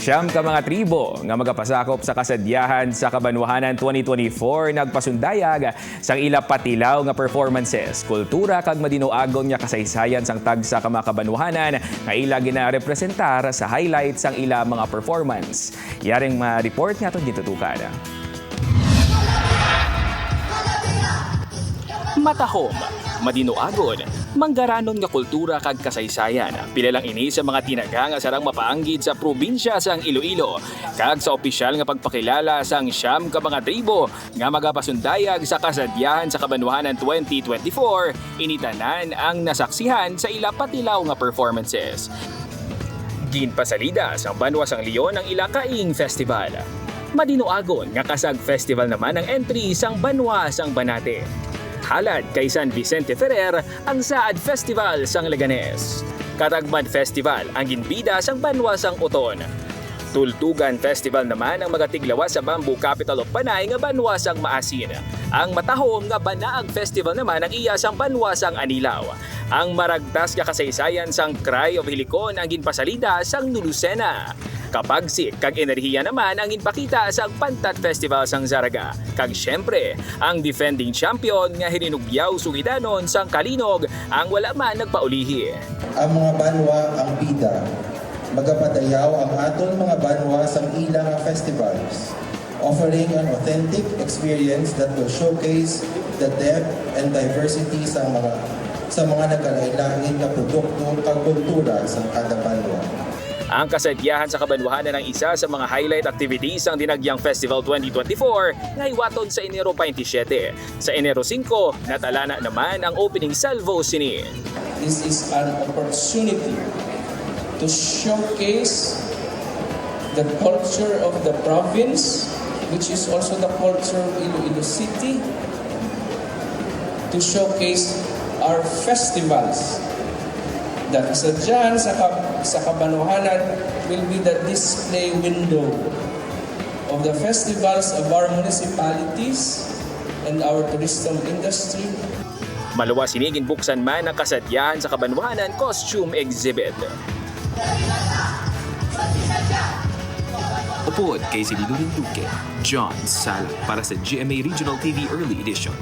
Siyam ka mga tribo nga magapasakop sa kasadyahan sa Kabanwahanan 2024 nagpasundayag sang ila patilaw nga performances, kultura kag madinuagon nga kasaysayan sang tagsa ka mga kabanwahanan nga ila ginarepresentar sa highlights sang ila mga performance. Yaring ma-report nga itong ditutukan. Matahom, madinuagon, manggaranon nga kultura kag kasaysayan. Pila lang ini sa mga tinaga nga sarang mapaanggid sa probinsya sang Iloilo. Kag sa opisyal nga pagpakilala sang siyam ka mga tribo nga magapasundayag sa kasadyahan sa Kabanwahanan 2024, initanan ang nasaksihan sa ila patilaw nga performances. Ginpasalida sang Banwa sang Leon ang ila kaing festival. Madinuagon nga kasag festival naman ang entry sang Banwa sang Banate. Halad kay San Vicente Ferrer ang Saad Festival sang Leganes. Katagmad Festival ang ginbida sang Banwa sang Uton. Tultugan Festival naman ang magatiglawas sa Bamboo Capital of Panay nga Banwa sang Maasin. Ang Matahom nga Banaag Festival naman ang iya sang Banwa sang Anilaw. Ang maragtas nga kasaysayan sang Cry of Helicon ang ginpasalida sang Nulusena. Kapagsik kag enerhiya naman ang ginpakita sa Pantat Festival sang Zaraga. Kag syempre, ang defending champion nga hinunugyaw sugidanon sang Kalinog ang wala man nagpaulihi. Ang mga banwa ang bida. Magapadayaw ang aton mga banwa sang ilang festivals, offering an authentic experience that will showcase the depth and diversity sa mga nagkalain-lain na produkto kag kultura sa kada banwa. Ang kasadyahan sa Kabanwahanan ang isa sa mga highlight activities ng Dinagyang Festival 2024 na iwaton sa Enero 27. Sa Enero 5, natalana naman ang opening salvo sini. This is an opportunity to showcase the culture of the province, which is also the culture of Iloilo City, to showcase our festivals. The kasadyahan sa Kabanwahanan will be the display window of the festivals of our municipalities and our tourism industry. Maluwas sinigin buksan man ang kasadyahan sa Kabanwahanan costume exhibit. Upod kay Sililo Duque, John Sala para sa GMA Regional TV Early Edition.